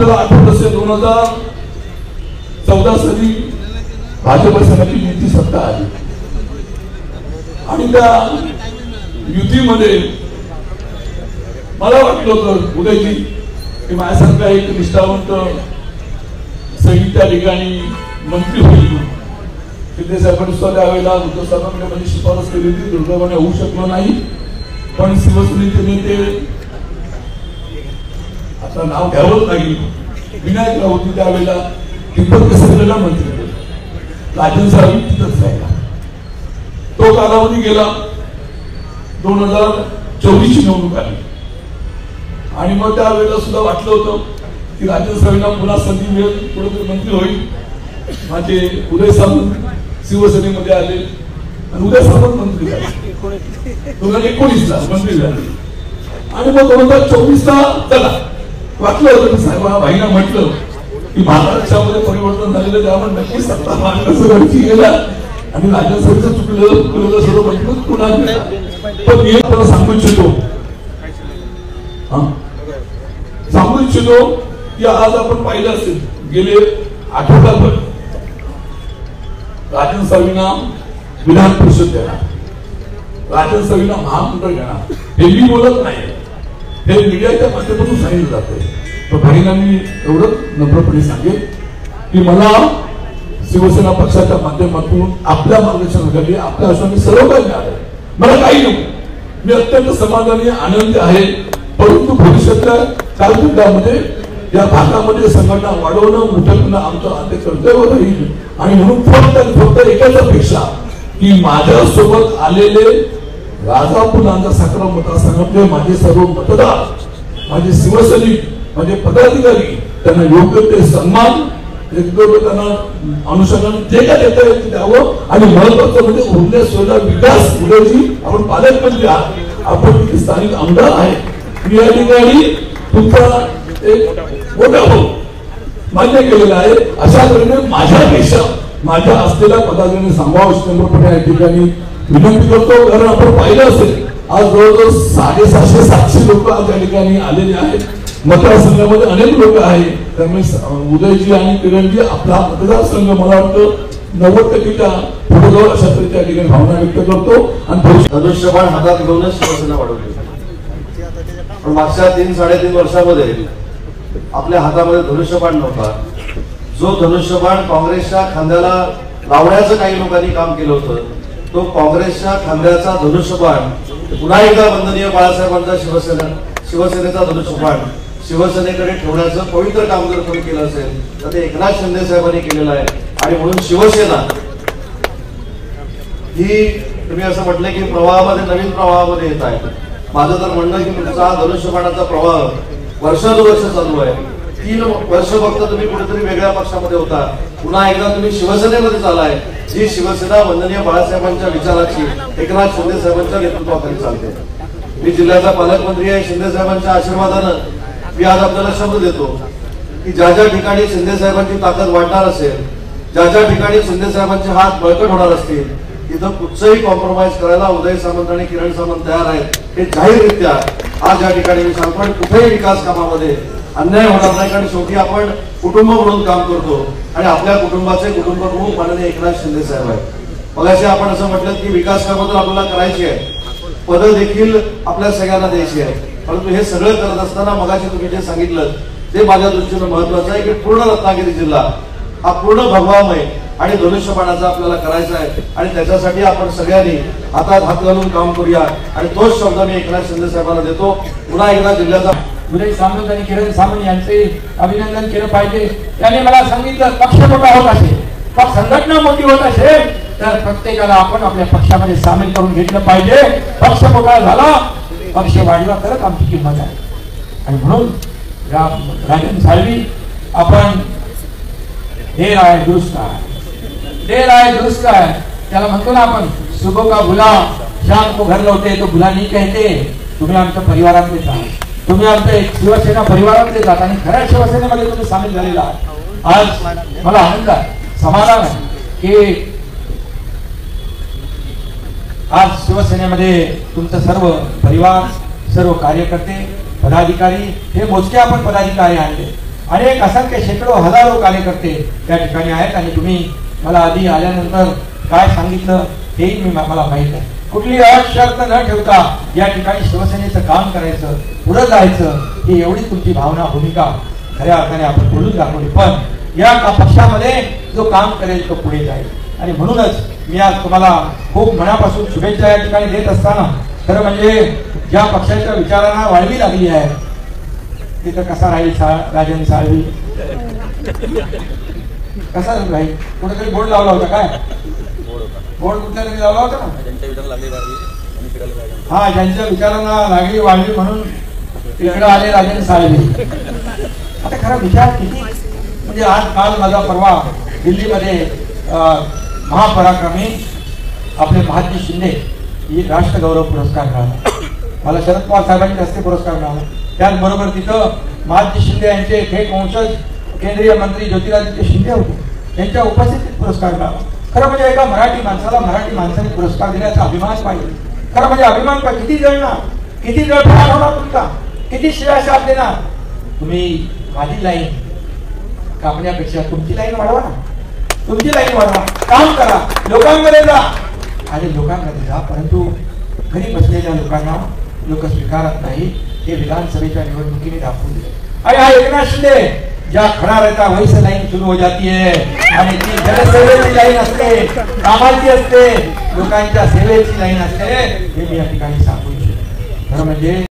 आपल्याला आठवत असेल 2014 साली भाजप संघाची युती सत्ता आली आणि त्या युतीमध्ये मला वाटलं होतं उदयजी की माझ्यासारखा एक निष्ठावंत सैनिक त्या ठिकाणी मंत्री होईल. शिंदे साहेबांनी सुद्धा त्यावेळेला उद्धव साहेबांकडे माझी शिफारस केली होती, दुर्दैवाने होऊ शकलं नाही. पण शिवसेनेचे नेते आता नाव घ्यावंच लागेल विनायक राऊत त्यावेळेला तिब्बत केसरीला मंत्री होते. राजन साहेब तिथंच राहिला. तो कालावधी गेला. 2024 निवडणूक आली आणि मग त्यावेळेला सुद्धा वाटलं होतं की राजन साहेबांना पुन्हा संधी मिळेल, कुठेतरी मंत्री होईल. माझे उदय सामंत शिवसेनेमध्ये आले आणि उदय सामंत मंत्री झाले. 2019ला मंत्री झाले आणि मग 2024ला चला वाटलं होतं की साहेब भाईना म्हटलं की महाराष्ट्रामध्ये परिवर्तन झालेलं त्यामुळे नक्की सत्ता महाराष्ट्राची गेला आणि राजन साहेबचं चुकलेलं सर्व म्हटलं पुन्हा गेला. पण मी आपल्याला सांगू इच्छितो की आज आपण पाहिलं असेल गेले आठवडाभर राजन साहेबांना विधान परिषद देणार, राजन साहेबांना महामंडळ घेणार. हे मी बोलत नाही, हे मीडियाच्या माध्यमातून सांगितलं जाते. तर बहिणांनी एवढं नम्रपणे सांगेल की मला शिवसेना पक्षाच्या माध्यमातून आपल्या मार्गदर्शनाखाली आपल्या आश्वाने सर्व काही मिळालं. मला काही नको, मी अत्यंत समाधानी आनंदी आहे. परंतु भविष्यातल्या कालखंडामध्ये या भागामध्ये संघटना वाढवणं मोठं करणं आमचं आद्य कर्तव्य राहील. आणि म्हणून फक्त एकाच अपेक्षा की माझ्यासोबत आलेले राजापूर नांदर साखरा मतदारसंघातले माझे सर्व मतदार, माझे शिवसैनिक, माझे पदाधिकारी त्यांना योग्य ते सन्मान त्यांना अनुषंगाने जे काय देता येईल ते द्यावं. आणि महत्वाचं म्हणजे उरल्या सोयीचा विकास. उद्याची आपण पालकमंत्री आहात, आपण तिथे स्थानिक आमदार आहे. मी या ठिकाणी तुमचा एक मोठा भाऊ मान्य केलेला आहे. अशा तऱ्हेने माझ्यापेक्षा माझ्या असलेल्या पदाधिकाऱ्यांनी सांभाळून नम्रपणे या ठिकाणी विनंती करतो. कारण आपण पाहिलं असेल आज जवळजवळ 750-700 लोक आज या ठिकाणी आलेले आहेत. मतदारसंघामध्ये अनेक लोक आहेत. त्यामुळे उदयजी आणि किरणजी आपला मतदारसंघ मला वाटतं 90% पुढे जाऊन अशा तऱ्हेच्या या ठिकाणी भावना व्यक्त करतो. आणि धनुष्यबाण हातात घेऊनच शिवसेना वाढवली. पण मागच्या 3-3.5 वर्षामध्ये आपल्या हातामध्ये धनुष्यबाण नव्हता. जो धनुष्यबाण काँग्रेसच्या खांद्याला लावण्याचं काही लोकांनी काम केलं होतं, तो काँग्रेसच्या खांद्याचा धनुष्यबाण पुन्हा एकदा वंदनीय बाळासाहेबांचा शिवसेनेचा धनुष्यबाण शिवसेनेकडे ठेवण्याचं पवित्र काम जर कोणी केलं असेल तर ते एकनाथ शिंदे साहेबांनी केलेलं आहे. आणि म्हणून शिवसेना ही तुम्ही असं म्हटलं की प्रवाहामध्ये नवीन प्रवाहामध्ये येत आहे. माझं तर म्हणणं की तुमचा धनुष्यबाणाचा प्रवाह वर्षानुवर्ष चालू आहे. 3 वर्ष फक्त तुम्ही कुठेतरी वेगळ्या पक्षामध्ये होता, पुन्हा एकदा तुम्ही शिवसेनेमध्ये चालाय. जी शिवसेना वंदनीय बाळासाहेबांच्या विचाराची, एकनाथ शिंदे साहेबांच्या नेतृत्वाखाली चालते. मी जिल्ह्याचा पालकमंत्री आहे. शिंदे साहेबांच्या आशीर्वादानं मी आज आपल्याला शब्द देतो की ज्या ज्या ठिकाणी शिंदे साहेबांची ताकद वाढणार असेल, ज्या ज्या ठिकाणी शिंदे साहेबांचे हात बळकट होणार असतील, तिथं कुठचंही कॉम्प्रोमाइज करायला उदय सामंत आणि किरण सामंत तयार आहेत. हे जाहीररित्या आज या ठिकाणी मी सांगतो. कुठेही विकास कामामध्ये अन्याय होणार नाही, कारण शेवटी आपण कुटुंब म्हणून काम करतो आणि आपल्या कुटुंबाचे कुटुंब प्रमुख माननीय एकनाथ शिंदे साहेब आहेत. मगाशी आपण असं म्हटलं की विकास कामं तर आपल्याला करायची आहे, पदं देखील आपल्या सगळ्यांना द्यायची आहे. परंतु हे सगळं करत असताना मगाशी तुम्ही जे सांगितलं ते माझ्या दृष्टीनं महत्वाचं आहे की पूर्ण रत्नागिरी जिल्हा हा पूर्ण भगवामय आणि धनुष्यबाणाचा आपल्याला करायचा आहे. आणि त्याच्यासाठी आपण सगळ्यांनी हातात हात घालून काम करूया. आणि तोच शब्द मी एकनाथ शिंदे साहेबांना देतो. पुन्हा एकदा जिल्ह्याचा उदय सामंत आणि किरण सामंत यांचे अभिनंदन केलं पाहिजे. त्याने मला सांगितलं पक्ष मोठा होत असेल, पक्ष संघटना मोठी होत असेल तर प्रत्येकाला आपण आपल्या पक्षामध्ये सामील करून घेतलं पाहिजे. पक्ष मोठा झाला, पक्ष वाढला तरच आमची किंमत आहे. आणि म्हणून राजन साहेबी आपण देर आहे दुरुस्त आहे, देर आहे दुरुस्त आहे त्याला म्हणतो ना आपण. सुबह का बुला शाम को घर लौटे तो बुला नहीं कहते. तुम्ही आमच्या परिवारातलेच आहात, तुम्ही आमच्या शिवसेना परिवारातलेच आहात आणि खऱ्या शिवसेनेमध्ये तुम्ही सामील झालेला आहात. आज मला आनंद आहे, समाधान आहे की आज शिवसेनेमध्ये तुमचं सर्व परिवार, सर्व कार्यकर्ते, पदाधिकारी, हे मोजके आपण पदाधिकारी आणले अनेक असंख्य शेकडो हजारो कार्यकर्ते त्या ठिकाणी आहेत आणि तुम्ही मला आधी आल्यानंतर काय सांगितलं हेही मला माहित आहे. कुठली अशर्त न ठेवता या ठिकाणी शिवसेनेचं काम करायचं, पुढे जायचं, ही एवढी तुमची भावना भूमिका खऱ्या अर्थाने आपण बोलून दाखवली. पण या पक्षामध्ये जो काम करेल तो पुढे जाईल आणि म्हणूनच मी आज तुम्हाला खूप मनापासून शुभेच्छा या ठिकाणी देत असताना खरं म्हणजे ज्या पक्षाच्या विचारांना वाळवी लागली आहे तिथं कसा राहील राजन साळवी, कसा राहील? कुठेतरी बोर्ड लावला होता काय? बोर्ड कुठल्या तरी लावला होता ना? हा, ज्यांच्या विचारांना लागली वाळवी म्हणून तिकडे आले राजन साळवी. आता खरा विचार किती म्हणजे आज काल माझा परवा दिल्लीमध्ये महापराक्रमी आपले महात्मा शिंदे ही राष्ट्रगौरव पुरस्कार मिळाला. मला शरद पवार साहेबांच्या हस्ते पुरस्कार मिळाला. त्याचबरोबर तिथं महात्मा शिंदे यांचे थेट वंशज केंद्रीय मंत्री ज्योतिरादित्य शिंदे होते, त्यांच्या उपस्थितीत पुरस्कार मिळाला. खरं म्हणजे एका मराठी माणसाला मराठी माणसाने पुरस्कार दिल्याचा अभिमान पाहिजे. खरं म्हणजे अभिमान पाहिजे. किती जळणार, किती जळफळाट होणार तुमचा, किती शिवाय साथ देणार तुम्ही. माझी लाईन कापण्यापेक्षा तुमची लाईन वाढवा ना, तुमची लाईन वाढवा, काम करा, लोकांमध्ये जा आणि लोकांमध्ये जा. परंतु घरी बसलेल्या लोकांना लोक स्वीकारत नाही. हे विधानसभेच्या निवडणुकीने दाखवून दिले. आणि हा एकनाथ शिंदे ज्या खडा रहता वही से लाईन सुरू हो जाती है आणि ती जनसेवेची लाईन असते, कामाची असते, लोकांच्या सेवेची लाईन असते, हे मी या ठिकाणी सांगू इच्छितो. खरं म्हणजे